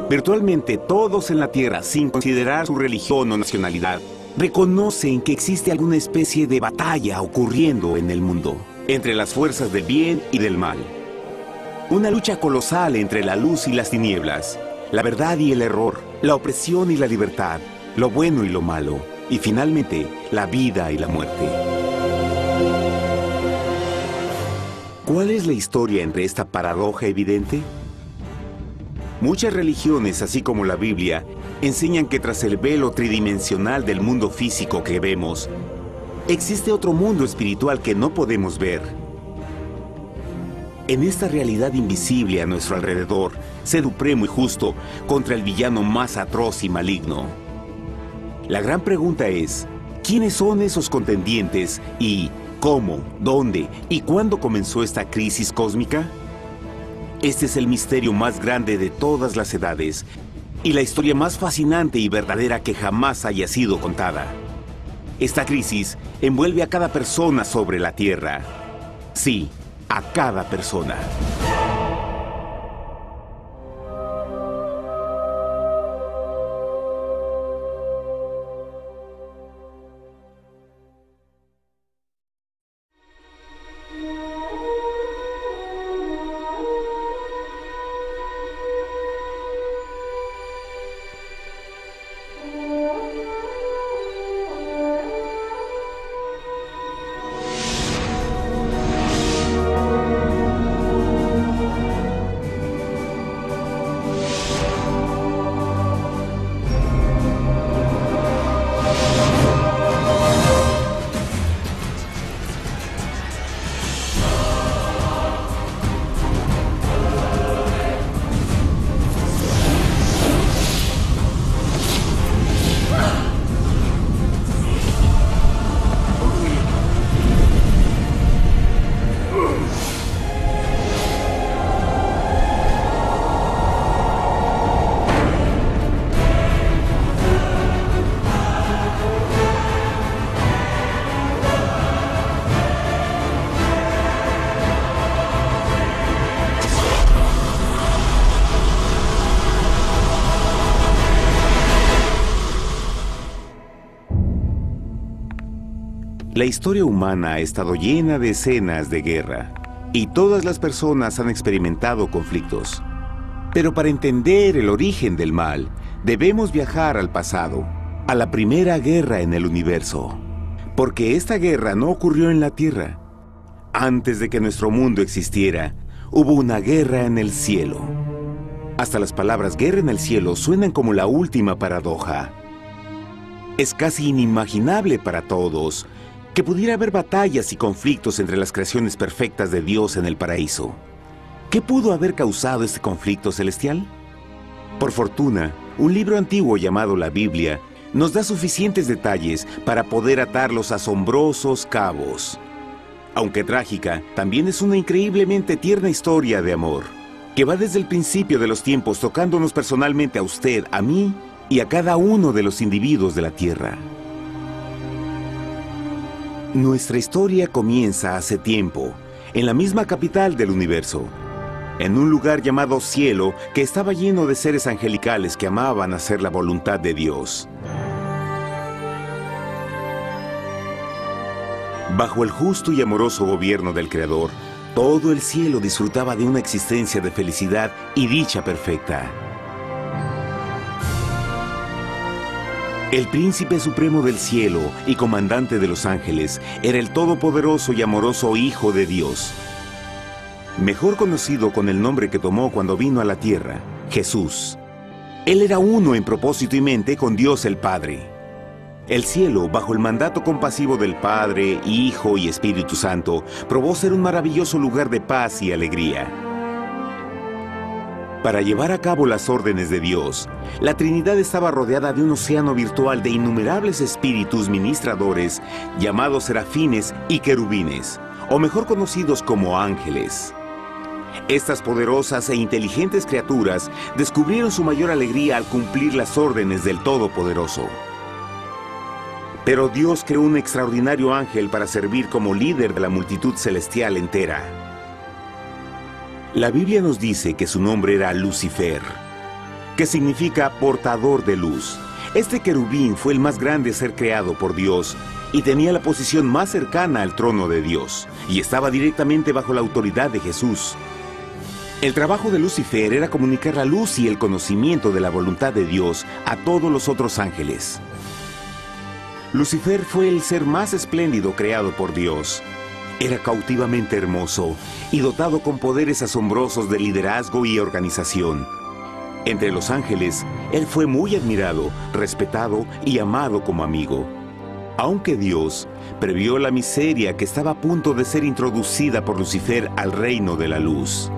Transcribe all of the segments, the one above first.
Virtualmente todos en la Tierra, sin considerar su religión o nacionalidad, reconocen que existe alguna especie de batalla ocurriendo en el mundo, entre las fuerzas del bien y del mal. Una lucha colosal entre la luz y las tinieblas, la verdad y el error, la opresión y la libertad, lo bueno y lo malo, y finalmente, la vida y la muerte. ¿Cuál es la historia entre esta paradoja evidente? Muchas religiones, así como la Biblia, enseñan que tras el velo tridimensional del mundo físico que vemos, existe otro mundo espiritual que no podemos ver. En esta realidad invisible a nuestro alrededor, sé supremo y justo contra el villano más atroz y maligno. La gran pregunta es, ¿quiénes son esos contendientes y cómo, dónde y cuándo comenzó esta crisis cósmica? Este es el misterio más grande de todas las edades y la historia más fascinante y verdadera que jamás haya sido contada. Esta crisis envuelve a cada persona sobre la Tierra. Sí, a cada persona. La historia humana ha estado llena de escenas de guerra, y todas las personas han experimentado conflictos. Pero para entender el origen del mal, debemos viajar al pasado, a la primera guerra en el universo. Porque esta guerra no ocurrió en la Tierra. Antes de que nuestro mundo existiera, hubo una guerra en el cielo. Hasta las palabras guerra en el cielo suenan como la última paradoja. Es casi inimaginable para todos que pudiera haber batallas y conflictos entre las creaciones perfectas de Dios en el paraíso. ¿Qué pudo haber causado este conflicto celestial? Por fortuna, un libro antiguo llamado la Biblia nos da suficientes detalles para poder atar los asombrosos cabos. Aunque trágica, también es una increíblemente tierna historia de amor, que va desde el principio de los tiempos tocándonos personalmente a usted, a mí y a cada uno de los individuos de la Tierra. Nuestra historia comienza hace tiempo, en la misma capital del universo, en un lugar llamado Cielo que estaba lleno de seres angelicales que amaban hacer la voluntad de Dios. Bajo el justo y amoroso gobierno del Creador, todo el cielo disfrutaba de una existencia de felicidad y dicha perfecta. El príncipe supremo del cielo y comandante de los ángeles era el todopoderoso y amoroso Hijo de Dios, mejor conocido con el nombre que tomó cuando vino a la tierra, Jesús. Él era uno en propósito y mente con Dios el Padre. El cielo, bajo el mandato compasivo del Padre, Hijo y Espíritu Santo, probó ser un maravilloso lugar de paz y alegría. Para llevar a cabo las órdenes de Dios, la Trinidad estaba rodeada de un océano virtual de innumerables espíritus ministradores llamados serafines y querubines, o mejor conocidos como ángeles. Estas poderosas e inteligentes criaturas descubrieron su mayor alegría al cumplir las órdenes del Todopoderoso. Pero Dios creó un extraordinario ángel para servir como líder de la multitud celestial entera. La Biblia nos dice que su nombre era Lucifer. que significa portador de luz. Este querubín fue el más grande ser creado por Dios y tenía la posición más cercana al trono de Dios, y estaba directamente bajo la autoridad de Jesús. El trabajo de Lucifer era comunicar la luz y el conocimiento de la voluntad de Dios a todos los otros ángeles. Lucifer fue el ser más espléndido creado por Dios. Era cautivamente hermoso y dotado con poderes asombrosos de liderazgo y organización. Entre los ángeles, él fue muy admirado, respetado y amado como amigo. Aunque Dios previó la miseria que estaba a punto de ser introducida por Lucifer al reino de la luz.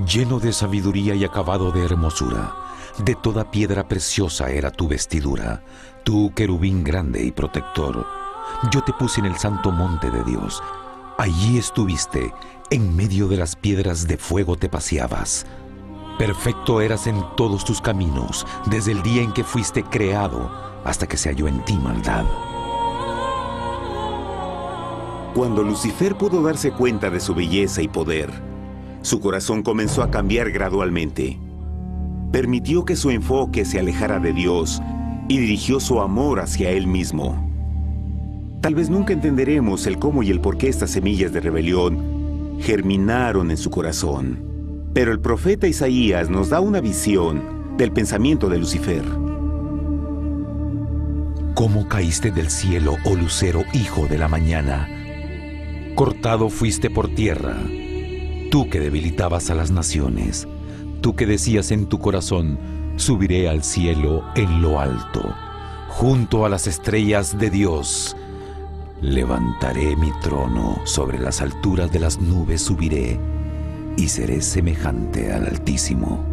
Lleno de sabiduría y acabado de hermosura, de toda piedra preciosa era tu vestidura, tú querubín grande y protector. Yo te puse en el santo monte de Dios. Allí estuviste, en medio de las piedras de fuego te paseabas. Perfecto eras en todos tus caminos, desde el día en que fuiste creado, hasta que se halló en ti maldad. Cuando Lucifer pudo darse cuenta de su belleza y poder, su corazón comenzó a cambiar gradualmente. Permitió que su enfoque se alejara de Dios y dirigió su amor hacia él mismo. Tal vez nunca entenderemos el cómo y el por qué estas semillas de rebelión germinaron en su corazón. Pero el profeta Isaías nos da una visión del pensamiento de Lucifer. ¿Cómo caíste del cielo, oh lucero, hijo de la mañana? Cortado fuiste por tierra, tú que debilitabas a las naciones, tú que decías en tu corazón, subiré al cielo en lo alto, junto a las estrellas de Dios. Levantaré mi trono, sobre las alturas de las nubes subiré, y seré semejante al Altísimo.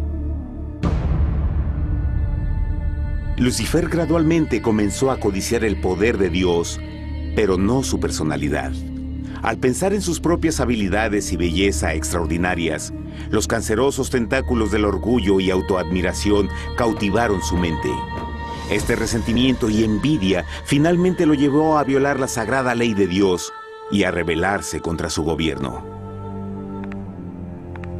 Lucifer gradualmente comenzó a codiciar el poder de Dios, pero no su personalidad. Al pensar en sus propias habilidades y belleza extraordinarias, los cancerosos tentáculos del orgullo y autoadmiración cautivaron su mente. Este resentimiento y envidia finalmente lo llevó a violar la sagrada ley de Dios y a rebelarse contra su gobierno.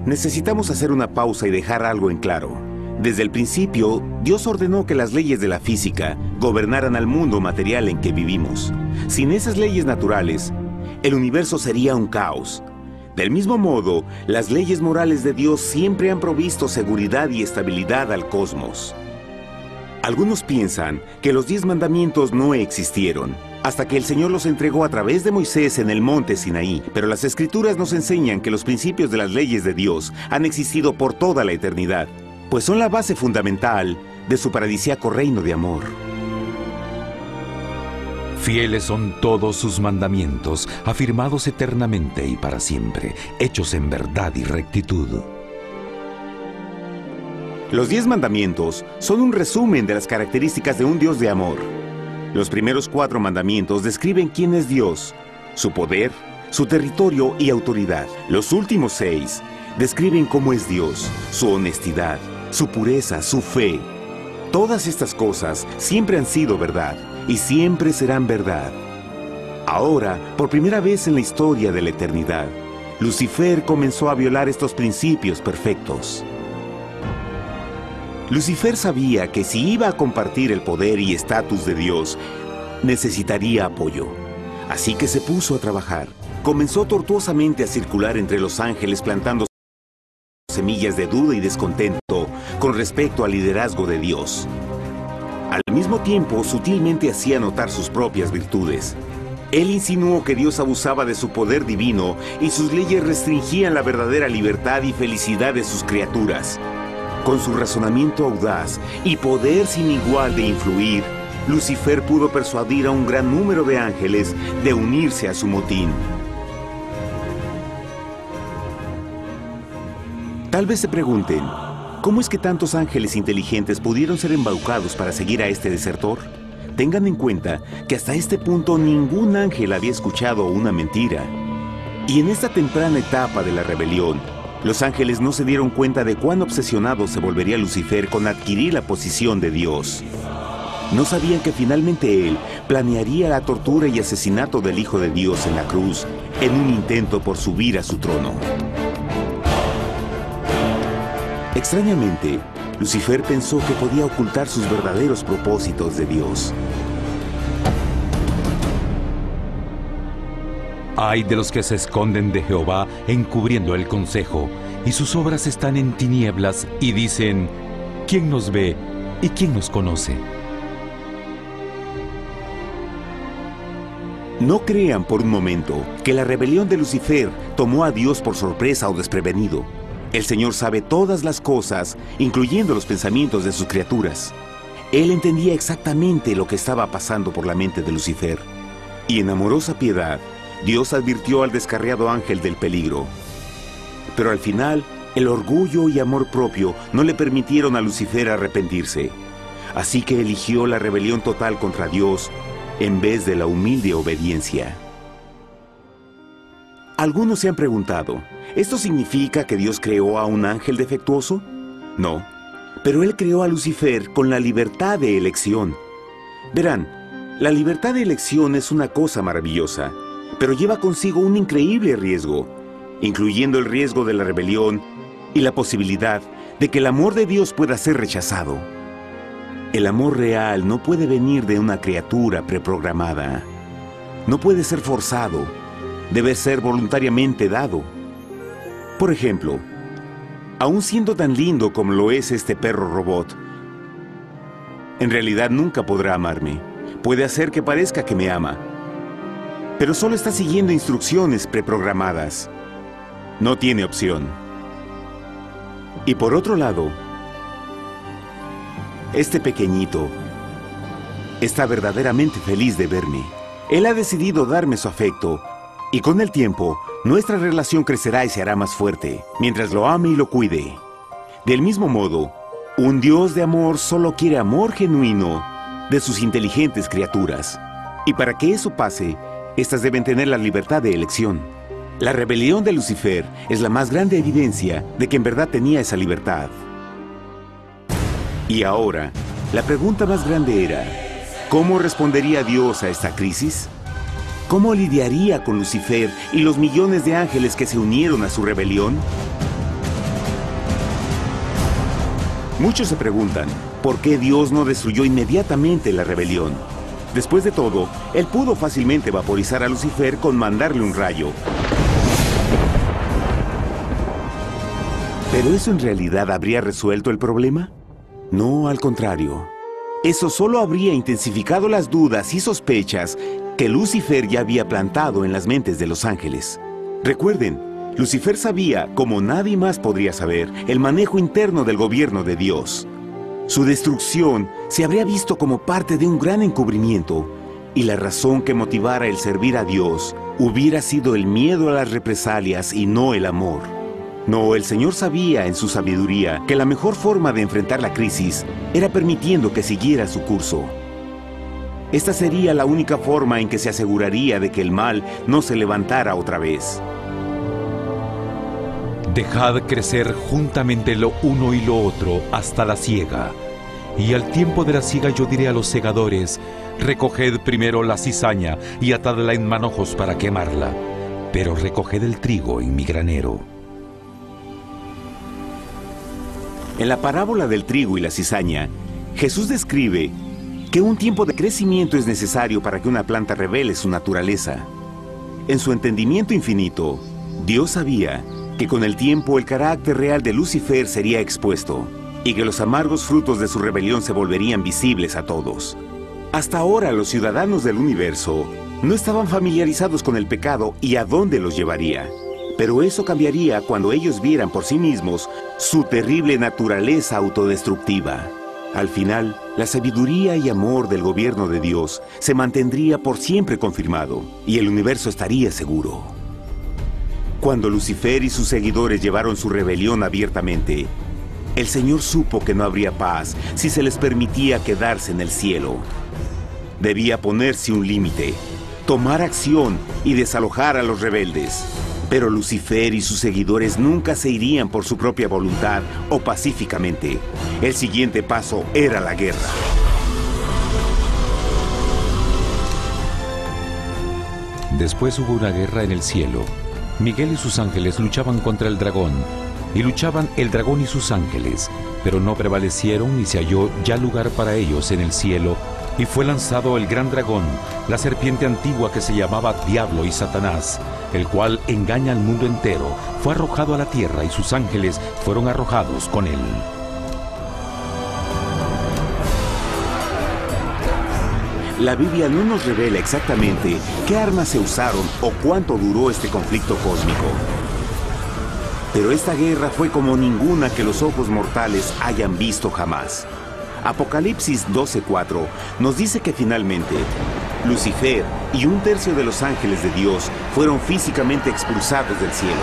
Necesitamos hacer una pausa y dejar algo en claro. Desde el principio, Dios ordenó que las leyes de la física gobernaran al mundo material en que vivimos. Sin esas leyes naturales, el universo sería un caos. Del mismo modo, las leyes morales de Dios siempre han provisto seguridad y estabilidad al cosmos. Algunos piensan que los 10 mandamientos no existieron, hasta que el Señor los entregó a través de Moisés en el monte Sinaí. Pero las Escrituras nos enseñan que los principios de las leyes de Dios han existido por toda la eternidad, pues son la base fundamental de su paradisíaco reino de amor. Fieles son todos sus mandamientos, afirmados eternamente y para siempre, hechos en verdad y rectitud. Los 10 mandamientos son un resumen de las características de un Dios de amor. Los primeros 4 mandamientos describen quién es Dios, su poder, su territorio y autoridad. Los últimos 6 describen cómo es Dios, su honestidad, su pureza, su fe. Todas estas cosas siempre han sido verdad y siempre serán verdad. Ahora, por primera vez en la historia de la eternidad, Lucifer comenzó a violar estos principios perfectos. Lucifer sabía que si iba a compartir el poder y estatus de Dios, necesitaría apoyo. Así que se puso a trabajar. Comenzó tortuosamente a circular entre los ángeles plantando semillas de duda y descontento con respecto al liderazgo de Dios. Al mismo tiempo, sutilmente hacía notar sus propias virtudes. Él insinuó que Dios abusaba de su poder divino y sus leyes restringían la verdadera libertad y felicidad de sus criaturas. Con su razonamiento audaz y poder sin igual de influir, Lucifer pudo persuadir a un gran número de ángeles de unirse a su motín. Tal vez se pregunten, ¿cómo es que tantos ángeles inteligentes pudieron ser embaucados para seguir a este desertor? Tengan en cuenta que hasta este punto ningún ángel había escuchado una mentira. Y en esta temprana etapa de la rebelión, los ángeles no se dieron cuenta de cuán obsesionado se volvería Lucifer con adquirir la posición de Dios. No sabían que finalmente él planearía la tortura y asesinato del Hijo de Dios en la cruz en un intento por subir a su trono. Extrañamente, Lucifer pensó que podía ocultar sus verdaderos propósitos de Dios. Ay de los que se esconden de Jehová encubriendo el consejo, y sus obras están en tinieblas y dicen, ¿quién nos ve y quién nos conoce? No crean por un momento que la rebelión de Lucifer tomó a Dios por sorpresa o desprevenido. El Señor sabe todas las cosas, incluyendo los pensamientos de sus criaturas. Él entendía exactamente lo que estaba pasando por la mente de Lucifer. Y en amorosa piedad, Dios advirtió al descarriado ángel del peligro. Pero al final, el orgullo y amor propio no le permitieron a Lucifer arrepentirse. Así que eligió la rebelión total contra Dios en vez de la humilde obediencia. Algunos se han preguntado, ¿esto significa que Dios creó a un ángel defectuoso? No, pero Él creó a Lucifer con la libertad de elección. Verán, la libertad de elección es una cosa maravillosa, pero lleva consigo un increíble riesgo, incluyendo el riesgo de la rebelión y la posibilidad de que el amor de Dios pueda ser rechazado. El amor real no puede venir de una criatura preprogramada. No puede ser forzado. Debe ser voluntariamente dado. Por ejemplo, aun siendo tan lindo como lo es este perro robot, en realidad nunca podrá amarme. Puede hacer que parezca que me ama, pero solo está siguiendo instrucciones preprogramadas. No tiene opción. Y por otro lado, este pequeñito está verdaderamente feliz de verme. Él ha decidido darme su afecto, y con el tiempo, nuestra relación crecerá y se hará más fuerte, mientras lo ame y lo cuide. Del mismo modo, un Dios de amor solo quiere amor genuino de sus inteligentes criaturas. Y para que eso pase, estas deben tener la libertad de elección. La rebelión de Lucifer es la más grande evidencia de que en verdad tenía esa libertad. Y ahora, la pregunta más grande era, ¿cómo respondería Dios a esta crisis? ¿Cómo lidiaría con Lucifer y los millones de ángeles que se unieron a su rebelión? Muchos se preguntan, ¿por qué Dios no destruyó inmediatamente la rebelión? Después de todo, Él pudo fácilmente vaporizar a Lucifer con mandarle un rayo. ¿Pero eso en realidad habría resuelto el problema? No, al contrario. Eso solo habría intensificado las dudas y sospechas que Lucifer ya había plantado en las mentes de los ángeles. Recuerden, Lucifer sabía, como nadie más podría saber, el manejo interno del gobierno de Dios. Su destrucción se habría visto como parte de un gran encubrimiento, y la razón que motivara el servir a Dios hubiera sido el miedo a las represalias y no el amor. No, el Señor sabía en su sabiduría que la mejor forma de enfrentar la crisis era permitiendo que siguiera su curso. Esta sería la única forma en que se aseguraría de que el mal no se levantara otra vez. Dejad crecer juntamente lo uno y lo otro hasta la siega. Y al tiempo de la siega yo diré a los segadores, recoged primero la cizaña y atadla en manojos para quemarla, pero recoged el trigo en mi granero. En la parábola del trigo y la cizaña, Jesús describe que un tiempo de crecimiento es necesario para que una planta revele su naturaleza. En su entendimiento infinito, Dios sabía que con el tiempo el carácter real de Lucifer sería expuesto y que los amargos frutos de su rebelión se volverían visibles a todos. Hasta ahora los ciudadanos del universo no estaban familiarizados con el pecado y a dónde los llevaría. Pero eso cambiaría cuando ellos vieran por sí mismos su terrible naturaleza autodestructiva. Al final, la sabiduría y amor del gobierno de Dios se mantendría por siempre confirmado y el universo estaría seguro. Cuando Lucifer y sus seguidores llevaron su rebelión abiertamente, el Señor supo que no habría paz si se les permitía quedarse en el cielo. Debía ponerse un límite, tomar acción y desalojar a los rebeldes. Pero Lucifer y sus seguidores nunca se irían por su propia voluntad o pacíficamente. El siguiente paso era la guerra. Después hubo una guerra en el cielo. Miguel y sus ángeles luchaban contra el dragón, y luchaban el dragón y sus ángeles, pero no prevalecieron y se halló ya lugar para ellos en el cielo, y fue lanzado el gran dragón, la serpiente antigua que se llamaba Diablo y Satanás, el cual engaña al mundo entero. Fue arrojado a la tierra y sus ángeles fueron arrojados con él. La Biblia no nos revela exactamente qué armas se usaron o cuánto duró este conflicto cósmico. Pero esta guerra fue como ninguna que los ojos mortales hayan visto jamás. Apocalipsis 12:4 nos dice que finalmente Lucifer y un tercio de los ángeles de Dios fueron físicamente expulsados del cielo.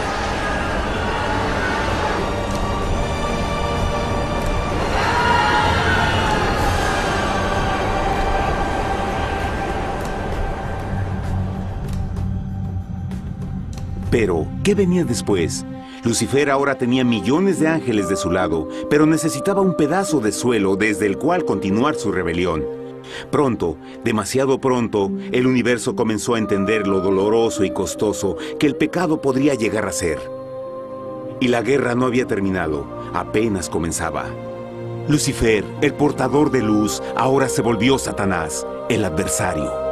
Pero, ¿qué venía después? Lucifer ahora tenía millones de ángeles de su lado, pero necesitaba un pedazo de suelo desde el cual continuar su rebelión. Pronto, demasiado pronto, el universo comenzó a entender lo doloroso y costoso que el pecado podría llegar a ser. Y la guerra no había terminado, apenas comenzaba. Lucifer, el portador de luz, ahora se volvió Satanás, el adversario.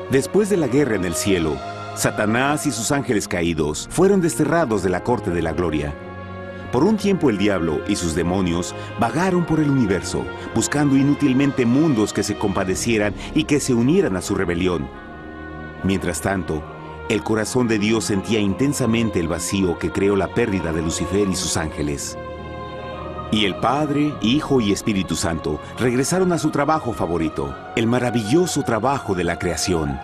Después de la guerra en el cielo, Satanás y sus ángeles caídos fueron desterrados de la corte de la gloria. Por un tiempo el diablo y sus demonios vagaron por el universo, buscando inútilmente mundos que se compadecieran y que se unieran a su rebelión. Mientras tanto, el corazón de Dios sentía intensamente el vacío que creó la pérdida de Lucifer y sus ángeles. Y el Padre, Hijo y Espíritu Santo regresaron a su trabajo favorito, el maravilloso trabajo de la creación.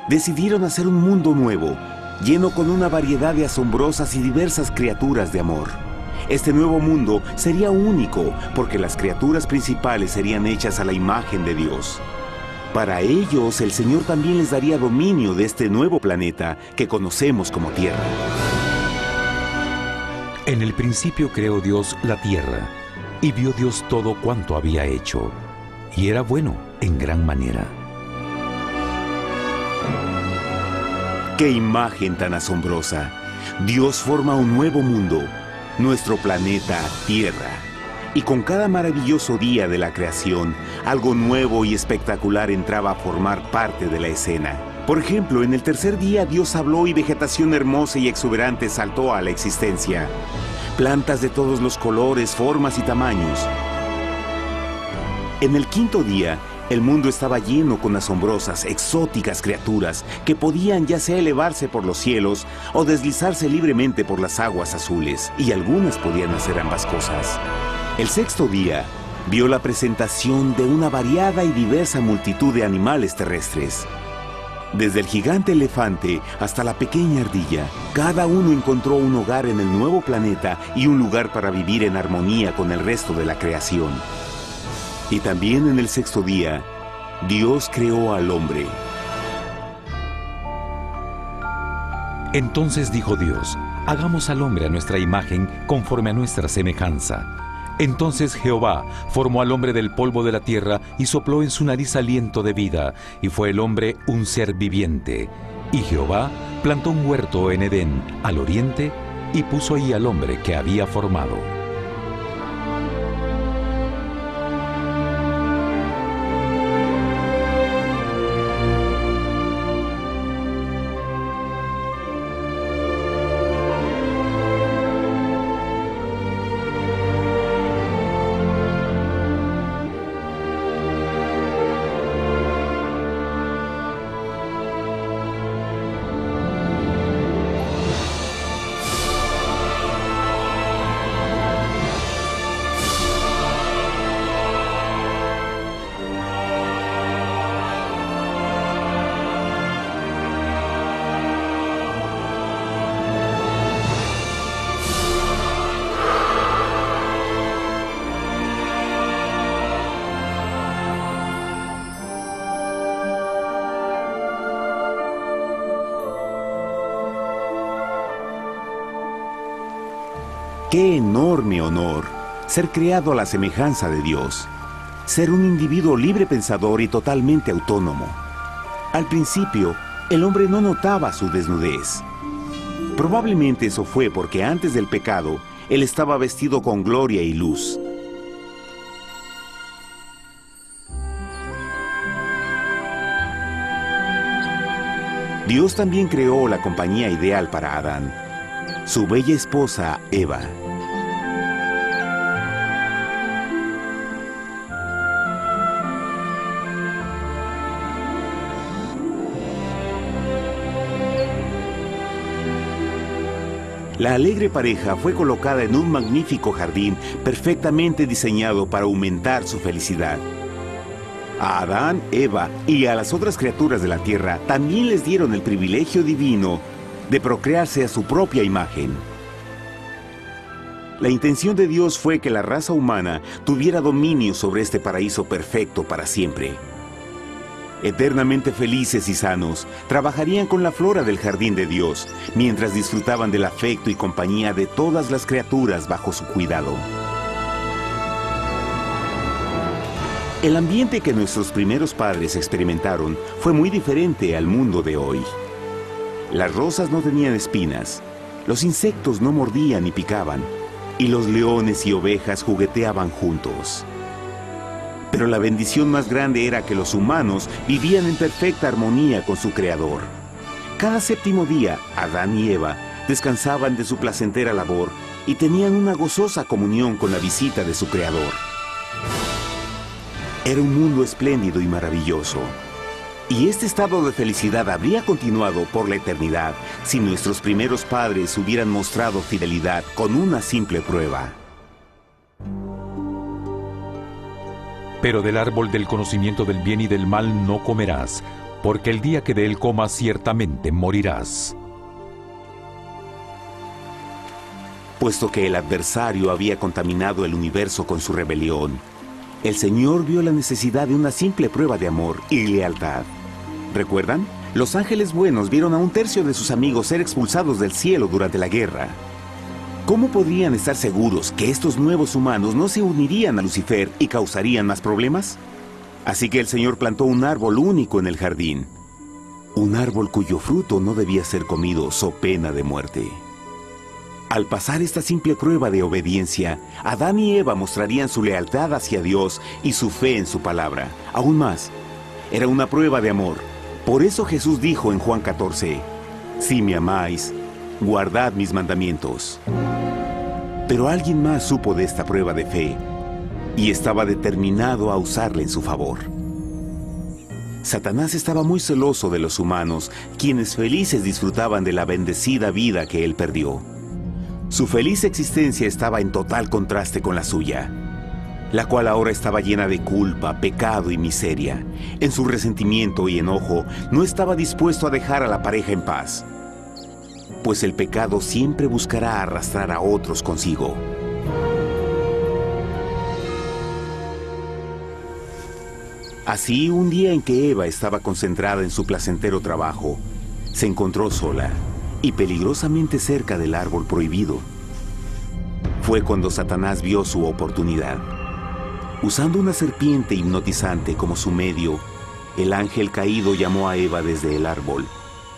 Decidieron hacer un mundo nuevo, lleno con una variedad de asombrosas y diversas criaturas de amor. Este nuevo mundo sería único, porque las criaturas principales serían hechas a la imagen de Dios. Para ellos, el Señor también les daría dominio de este nuevo planeta que conocemos como Tierra. En el principio creó Dios la tierra, y vio Dios todo cuanto había hecho, y era bueno en gran manera. ¡Qué imagen tan asombrosa! Dios forma un nuevo mundo, nuestro planeta Tierra. Y con cada maravilloso día de la creación, algo nuevo y espectacular entraba a formar parte de la escena. Por ejemplo, en el tercer día Dios habló y vegetación hermosa y exuberante saltó a la existencia. Plantas de todos los colores, formas y tamaños. En el quinto día, el mundo estaba lleno con asombrosas, exóticas criaturas que podían ya sea elevarse por los cielos o deslizarse libremente por las aguas azules, y algunas podían hacer ambas cosas. El sexto día vio la presentación de una variada y diversa multitud de animales terrestres. Desde el gigante elefante hasta la pequeña ardilla, cada uno encontró un hogar en el nuevo planeta y un lugar para vivir en armonía con el resto de la creación. Y también en el sexto día, Dios creó al hombre. Entonces dijo Dios: hagamos al hombre a nuestra imagen, conforme a nuestra semejanza. Entonces Jehová formó al hombre del polvo de la tierra y sopló en su nariz aliento de vida, y fue el hombre un ser viviente. Y Jehová plantó un huerto en Edén, al oriente, y puso ahí al hombre que había formado. ¡Qué enorme honor! Ser creado a la semejanza de Dios. Ser un individuo libre pensador y totalmente autónomo. Al principio, el hombre no notaba su desnudez. Probablemente eso fue porque antes del pecado, él estaba vestido con gloria y luz. Dios también creó la compañía ideal para Adán, su bella esposa Eva. La alegre pareja fue colocada en un magnífico jardín perfectamente diseñado para aumentar su felicidad. A Adán, Eva y a las otras criaturas de la tierra también les dieron el privilegio divino de procrearse a su propia imagen. La intención de Dios fue que la raza humana tuviera dominio sobre este paraíso perfecto para siempre. Eternamente felices y sanos, trabajarían con la flora del jardín de Dios, mientras disfrutaban del afecto y compañía de todas las criaturas bajo su cuidado. El ambiente que nuestros primeros padres experimentaron fue muy diferente al mundo de hoy. Las rosas no tenían espinas, los insectos no mordían ni picaban, y los leones y ovejas jugueteaban juntos. Pero la bendición más grande era que los humanos vivían en perfecta armonía con su Creador. Cada séptimo día, Adán y Eva descansaban de su placentera labor y tenían una gozosa comunión con la visita de su Creador. Era un mundo espléndido y maravilloso. Y este estado de felicidad habría continuado por la eternidad si nuestros primeros padres hubieran mostrado fidelidad con una simple prueba. Pero del árbol del conocimiento del bien y del mal no comerás, porque el día que de él comas ciertamente morirás. Puesto que el adversario había contaminado el universo con su rebelión, el Señor vio la necesidad de una simple prueba de amor y lealtad. ¿Recuerdan? Los ángeles buenos vieron a un tercio de sus amigos ser expulsados del cielo durante la guerra. ¿Cómo podrían estar seguros que estos nuevos humanos no se unirían a Lucifer y causarían más problemas? Así que el Señor plantó un árbol único en el jardín. Un árbol cuyo fruto no debía ser comido so pena de muerte. Al pasar esta simple prueba de obediencia, Adán y Eva mostrarían su lealtad hacia Dios y su fe en su palabra. Aún más, era una prueba de amor. Por eso Jesús dijo en Juan 14, «Si me amáis, guardad mis mandamientos». Pero alguien más supo de esta prueba de fe y estaba determinado a usarla en su favor. Satanás estaba muy celoso de los humanos, quienes felices disfrutaban de la bendecida vida que él perdió. Su feliz existencia estaba en total contraste con la suya, la cual ahora estaba llena de culpa, pecado y miseria. En su resentimiento y enojo, no estaba dispuesto a dejar a la pareja en paz, pues el pecado siempre buscará arrastrar a otros consigo. Así, un día en que Eva estaba concentrada en su placentero trabajo, se encontró sola y peligrosamente cerca del árbol prohibido. Fue cuando Satanás vio su oportunidad. Usando una serpiente hipnotizante como su medio, el ángel caído llamó a Eva desde el árbol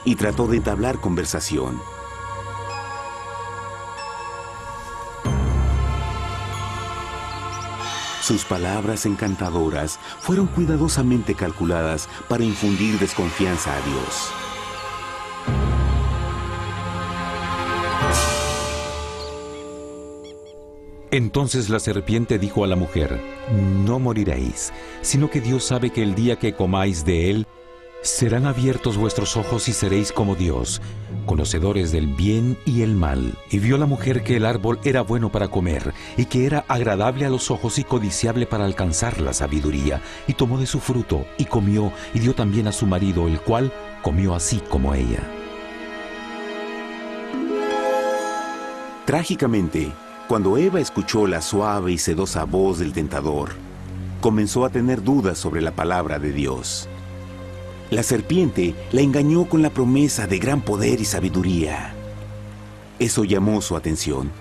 y trató de entablar conversación. Sus palabras encantadoras fueron cuidadosamente calculadas para infundir desconfianza a Dios. Entonces la serpiente dijo a la mujer, «No moriréis, sino que Dios sabe que el día que comáis de él, serán abiertos vuestros ojos y seréis como Dios, conocedores del bien y el mal». Y vio la mujer que el árbol era bueno para comer, y que era agradable a los ojos y codiciable para alcanzar la sabiduría, y tomó de su fruto, y comió, y dio también a su marido, el cual comió así como ella. Trágicamente, cuando Eva escuchó la suave y sedosa voz del tentador, comenzó a tener dudas sobre la palabra de Dios. La serpiente la engañó con la promesa de gran poder y sabiduría. Eso llamó su atención.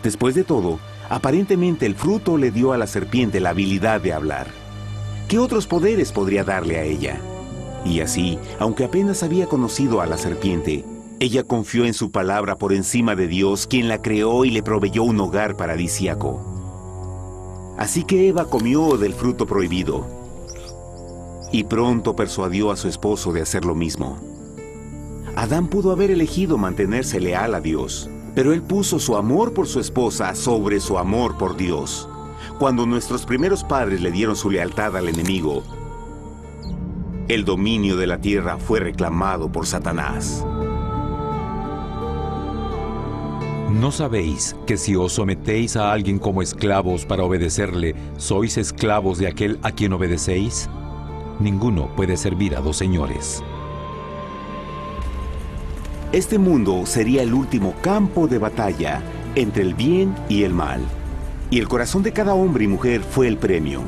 Después de todo, aparentemente el fruto le dio a la serpiente la habilidad de hablar. ¿Qué otros poderes podría darle a ella? Y así, aunque apenas había conocido a la serpiente, ella confió en su palabra por encima de Dios, quien la creó y le proveyó un hogar paradisíaco. Así que Eva comió del fruto prohibido y pronto persuadió a su esposo de hacer lo mismo. Adán pudo haber elegido mantenerse leal a Dios, pero él puso su amor por su esposa sobre su amor por Dios. Cuando nuestros primeros padres le dieron su lealtad al enemigo, el dominio de la tierra fue reclamado por Satanás. ¿No sabéis que si os sometéis a alguien como esclavos para obedecerle, sois esclavos de aquel a quien obedecéis? Ninguno puede servir a dos señores. Este mundo sería el último campo de batalla entre el bien y el mal. Y el corazón de cada hombre y mujer fue el premio.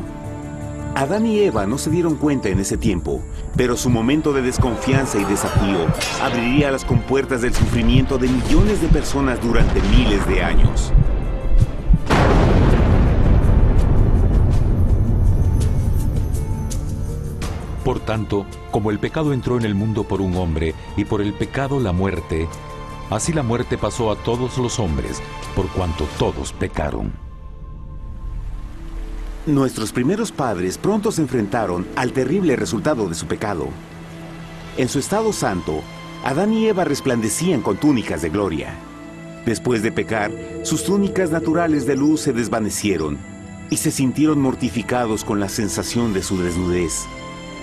Adán y Eva no se dieron cuenta en ese tiempo, pero su momento de desconfianza y desafío abriría las compuertas del sufrimiento de millones de personas durante miles de años. Por tanto, como el pecado entró en el mundo por un hombre, y por el pecado la muerte, así la muerte pasó a todos los hombres, por cuanto todos pecaron. Nuestros primeros padres pronto se enfrentaron al terrible resultado de su pecado. En su estado santo, Adán y Eva resplandecían con túnicas de gloria. Después de pecar, sus túnicas naturales de luz se desvanecieron y se sintieron mortificados con la sensación de su desnudez.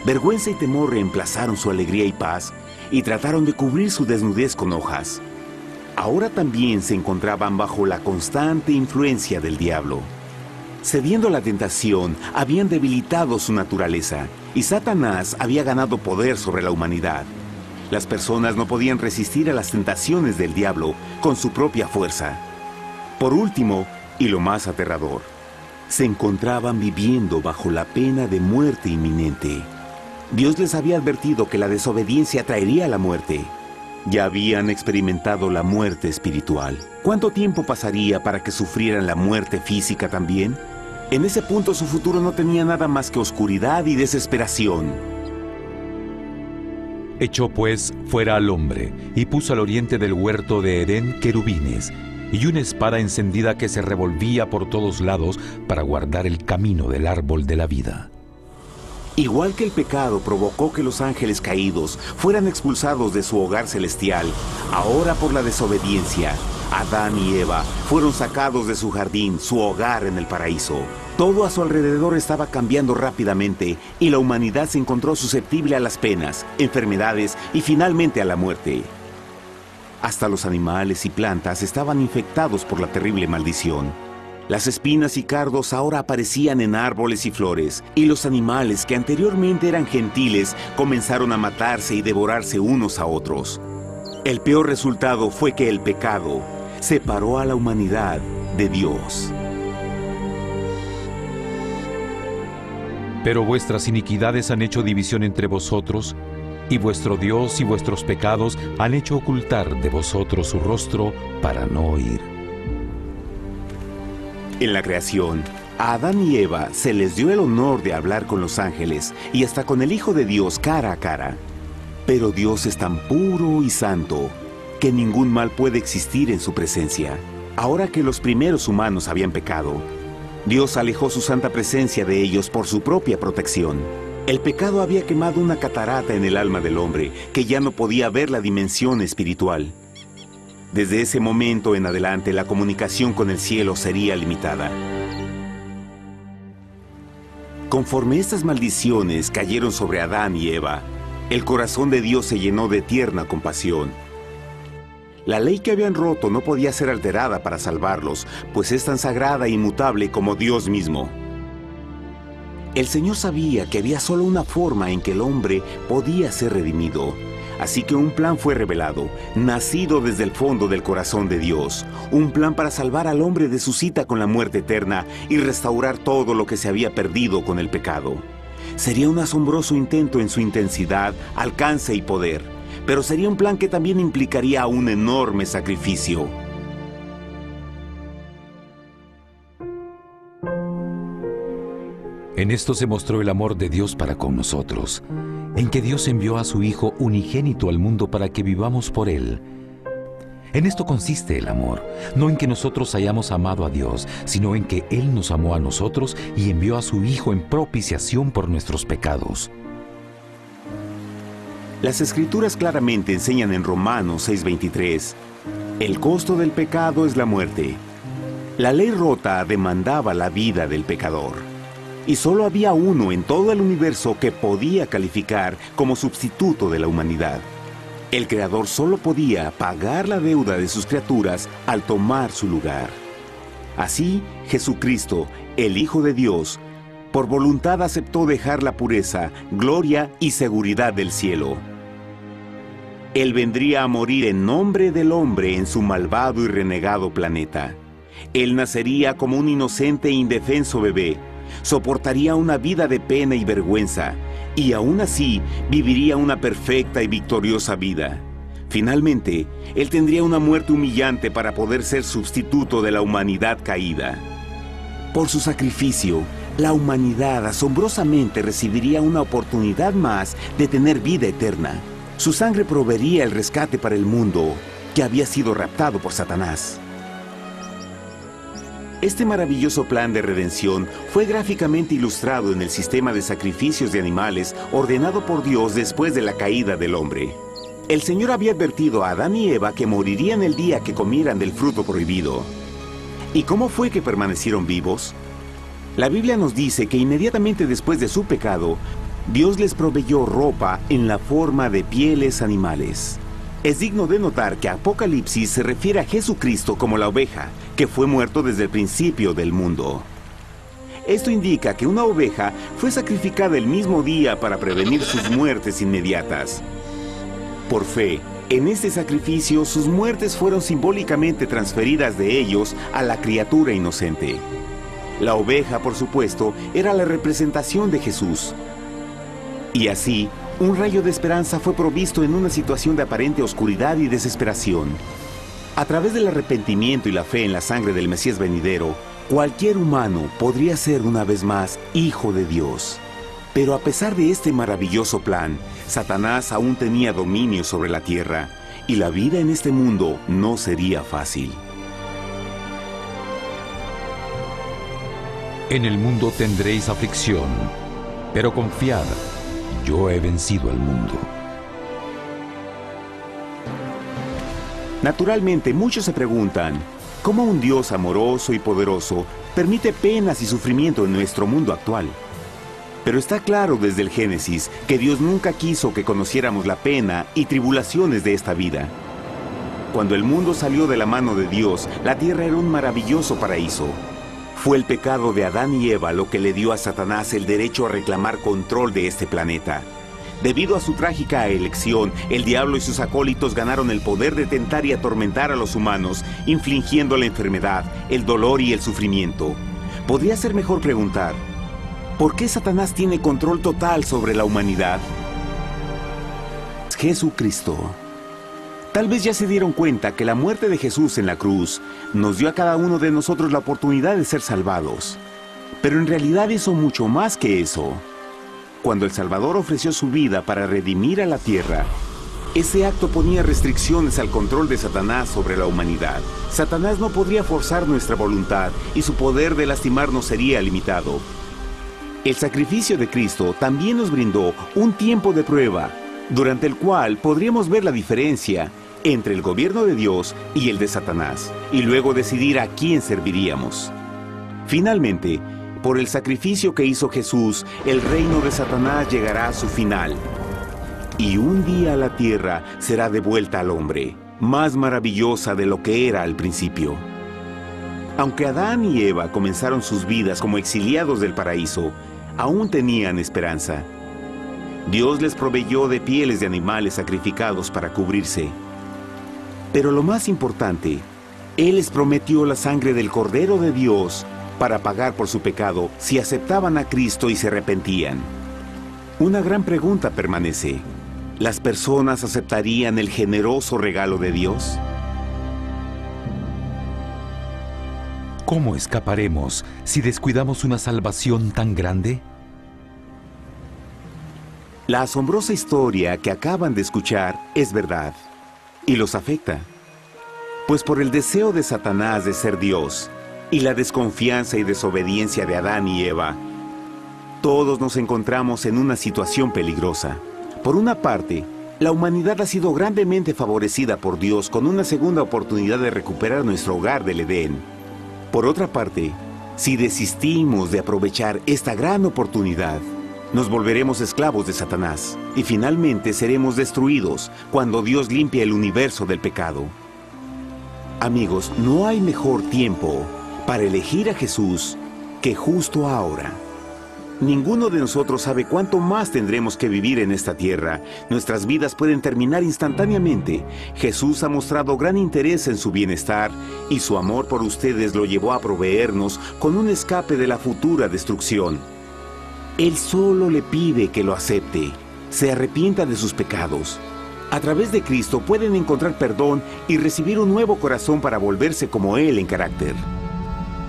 Vergüenza y temor reemplazaron su alegría y paz y trataron de cubrir su desnudez con hojas. Ahora también se encontraban bajo la constante influencia del diablo. Cediendo a la tentación, habían debilitado su naturaleza y Satanás había ganado poder sobre la humanidad. Las personas no podían resistir a las tentaciones del diablo con su propia fuerza. Por último, y lo más aterrador, se encontraban viviendo bajo la pena de muerte inminente. Dios les había advertido que la desobediencia traería la muerte. Ya habían experimentado la muerte espiritual. ¿Cuánto tiempo pasaría para que sufrieran la muerte física también? En ese punto su futuro no tenía nada más que oscuridad y desesperación. Echó pues fuera al hombre, y puso al oriente del huerto de Edén querubines, y una espada encendida que se revolvía por todos lados para guardar el camino del árbol de la vida. Igual que el pecado provocó que los ángeles caídos fueran expulsados de su hogar celestial, ahora por la desobediencia, Adán y Eva fueron sacados de su jardín, su hogar en el paraíso. Todo a su alrededor estaba cambiando rápidamente y la humanidad se encontró susceptible a las penas, enfermedades y finalmente a la muerte. Hasta los animales y plantas estaban infectados por la terrible maldición. Las espinas y cardos ahora aparecían en árboles y flores, y los animales que anteriormente eran gentiles comenzaron a matarse y devorarse unos a otros. El peor resultado fue que el pecado separó a la humanidad de Dios. Pero vuestras iniquidades han hecho división entre vosotros, y vuestro Dios y vuestros pecados han hecho ocultar de vosotros su rostro para no oír. En la creación, a Adán y Eva se les dio el honor de hablar con los ángeles y hasta con el Hijo de Dios cara a cara. Pero Dios es tan puro y santo que ningún mal puede existir en su presencia. Ahora que los primeros humanos habían pecado, Dios alejó su santa presencia de ellos por su propia protección. El pecado había quemado una catarata en el alma del hombre que ya no podía ver la dimensión espiritual. Desde ese momento en adelante, la comunicación con el cielo sería limitada. Conforme estas maldiciones cayeron sobre Adán y Eva, el corazón de Dios se llenó de tierna compasión. La ley que habían roto no podía ser alterada para salvarlos, pues es tan sagrada e inmutable como Dios mismo. El Señor sabía que había solo una forma en que el hombre podía ser redimido. Así que un plan fue revelado, nacido desde el fondo del corazón de Dios. Un plan para salvar al hombre de su cita con la muerte eterna y restaurar todo lo que se había perdido con el pecado. Sería un asombroso intento en su intensidad, alcance y poder, pero sería un plan que también implicaría un enorme sacrificio. En esto se mostró el amor de Dios para con nosotros, en que Dios envió a su Hijo unigénito al mundo para que vivamos por Él. En esto consiste el amor, no en que nosotros hayamos amado a Dios, sino en que Él nos amó a nosotros y envió a su Hijo en propiciación por nuestros pecados. Las Escrituras claramente enseñan en Romanos 6:23, el costo del pecado es la muerte. La ley rota demandaba la vida del pecador, y solo había uno en todo el universo que podía calificar como sustituto de la humanidad. El Creador solo podía pagar la deuda de sus criaturas al tomar su lugar. Así, Jesucristo, el Hijo de Dios, por voluntad aceptó dejar la pureza, gloria y seguridad del cielo. Él vendría a morir en nombre del hombre en su malvado y renegado planeta. Él nacería como un inocente e indefenso bebé, soportaría una vida de pena y vergüenza, y aún así viviría una perfecta y victoriosa vida. Finalmente, Él tendría una muerte humillante para poder ser sustituto de la humanidad caída. Por su sacrificio, la humanidad asombrosamente recibiría una oportunidad más de tener vida eterna. Su sangre proveería el rescate para el mundo que había sido raptado por Satanás. Este maravilloso plan de redención fue gráficamente ilustrado en el sistema de sacrificios de animales ordenado por Dios después de la caída del hombre. El Señor había advertido a Adán y Eva que morirían el día que comieran del fruto prohibido. ¿Y cómo fue que permanecieron vivos? La Biblia nos dice que inmediatamente después de su pecado, Dios les proveyó ropa en la forma de pieles animales. Es digno de notar que Apocalipsis se refiere a Jesucristo como la oveja, que fue muerto desde el principio del mundo. Esto indica que una oveja fue sacrificada el mismo día para prevenir sus muertes inmediatas. Por fe, en este sacrificio sus muertes fueron simbólicamente transferidas de ellos a la criatura inocente. La oveja, por supuesto, era la representación de Jesús. Y así, un rayo de esperanza fue provisto en una situación de aparente oscuridad y desesperación. A través del arrepentimiento y la fe en la sangre del Mesías venidero, cualquier humano podría ser una vez más hijo de Dios. Pero a pesar de este maravilloso plan, Satanás aún tenía dominio sobre la tierra, y la vida en este mundo no sería fácil. En el mundo tendréis aflicción, pero confiad, yo he vencido al mundo. Naturalmente, muchos se preguntan, ¿cómo un Dios amoroso y poderoso permite penas y sufrimiento en nuestro mundo actual? Pero está claro desde el Génesis que Dios nunca quiso que conociéramos la pena y tribulaciones de esta vida. Cuando el mundo salió de la mano de Dios, la tierra era un maravilloso paraíso. Fue el pecado de Adán y Eva lo que le dio a Satanás el derecho a reclamar control de este planeta. Debido a su trágica elección, el diablo y sus acólitos ganaron el poder de tentar y atormentar a los humanos, infligiendo la enfermedad, el dolor y el sufrimiento. Podría ser mejor preguntar, ¿por qué Satanás tiene control total sobre la humanidad? Jesucristo. Tal vez ya se dieron cuenta que la muerte de Jesús en la cruz nos dio a cada uno de nosotros la oportunidad de ser salvados. Pero en realidad hizo mucho más que eso. Cuando el Salvador ofreció su vida para redimir a la tierra, ese acto ponía restricciones al control de Satanás sobre la humanidad. Satanás no podría forzar nuestra voluntad y su poder de lastimarnos sería limitado. El sacrificio de Cristo también nos brindó un tiempo de prueba, durante el cual podríamos ver la diferencia entre el gobierno de Dios y el de Satanás, y luego decidir a quién serviríamos. Finalmente, por el sacrificio que hizo Jesús, el reino de Satanás llegará a su final. Y un día la tierra será devuelta al hombre, más maravillosa de lo que era al principio. Aunque Adán y Eva comenzaron sus vidas como exiliados del paraíso, aún tenían esperanza. Dios les proveyó de pieles de animales sacrificados para cubrirse. Pero lo más importante, Él les prometió la sangre del Cordero de Dios para pagar por su pecado si aceptaban a Cristo y se arrepentían. Una gran pregunta permanece. ¿Las personas aceptarían el generoso regalo de Dios? ¿Cómo escaparemos si descuidamos una salvación tan grande? La asombrosa historia que acaban de escuchar es verdad y los afecta. Pues por el deseo de Satanás de ser Dios y la desconfianza y desobediencia de Adán y Eva, todos nos encontramos en una situación peligrosa. Por una parte, la humanidad ha sido grandemente favorecida por Dios con una segunda oportunidad de recuperar nuestro hogar del Edén. Por otra parte, si desistimos de aprovechar esta gran oportunidad, nos volveremos esclavos de Satanás y finalmente seremos destruidos cuando Dios limpie el universo del pecado. Amigos, no hay mejor tiempo para elegir a Jesús que justo ahora. Ninguno de nosotros sabe cuánto más tendremos que vivir en esta tierra. Nuestras vidas pueden terminar instantáneamente. Jesús ha mostrado gran interés en su bienestar y su amor por ustedes lo llevó a proveernos con un escape de la futura destrucción. Él solo le pide que lo acepte, se arrepienta de sus pecados. A través de Cristo pueden encontrar perdón y recibir un nuevo corazón para volverse como Él en carácter.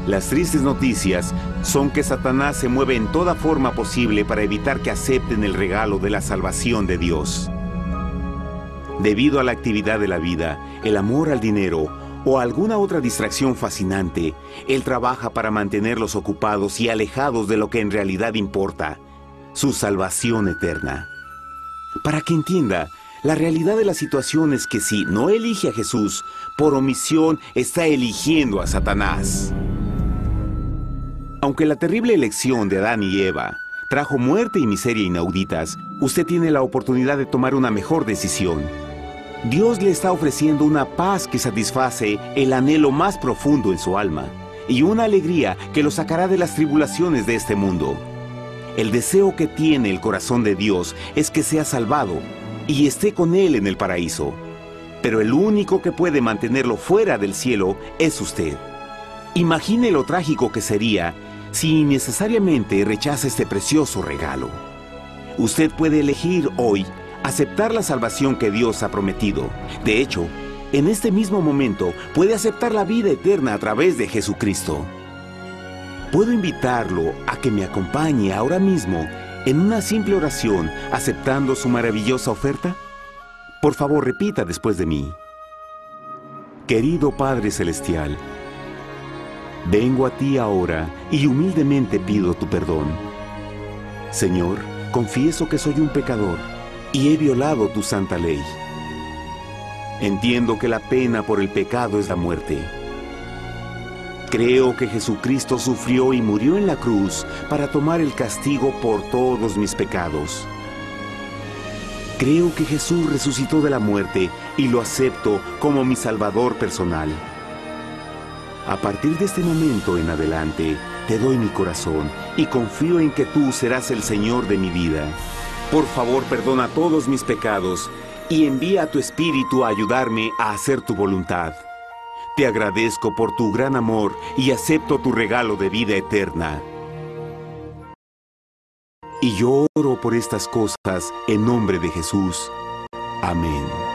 Las tristes noticias son que Satanás se mueve en toda forma posible para evitar que acepten el regalo de la salvación de Dios. Debido a la actividad de la vida, el amor al dinero o alguna otra distracción fascinante, Él trabaja para mantenerlos ocupados y alejados de lo que en realidad importa, su salvación eterna. Para que entienda, la realidad de la situación es que si no elige a Jesús, por omisión está eligiendo a Satanás. Aunque la terrible elección de Adán y Eva trajo muerte y miseria inauditas, usted tiene la oportunidad de tomar una mejor decisión. Dios le está ofreciendo una paz que satisface el anhelo más profundo en su alma y una alegría que lo sacará de las tribulaciones de este mundo. El deseo que tiene el corazón de Dios es que sea salvado y esté con Él en el paraíso. Pero el único que puede mantenerlo fuera del cielo es usted. Imagine lo trágico que sería si innecesariamente rechaza este precioso regalo. Usted puede elegir hoy aceptar la salvación que Dios ha prometido. De hecho, en este mismo momento puede aceptar la vida eterna a través de Jesucristo. ¿Puedo invitarlo a que me acompañe ahora mismo en una simple oración aceptando su maravillosa oferta? Por favor, repita después de mí. Querido Padre Celestial, vengo a ti ahora y humildemente pido tu perdón. Señor, confieso que soy un pecador y he violado tu santa ley. Entiendo que la pena por el pecado es la muerte. Creo que Jesucristo sufrió y murió en la cruz para tomar el castigo por todos mis pecados. Creo que Jesús resucitó de la muerte y lo acepto como mi Salvador personal. A partir de este momento en adelante, te doy mi corazón y confío en que tú serás el Señor de mi vida. Por favor, perdona todos mis pecados y envía a tu Espíritu a ayudarme a hacer tu voluntad. Te agradezco por tu gran amor y acepto tu regalo de vida eterna. Y yo oro por estas cosas en nombre de Jesús. Amén.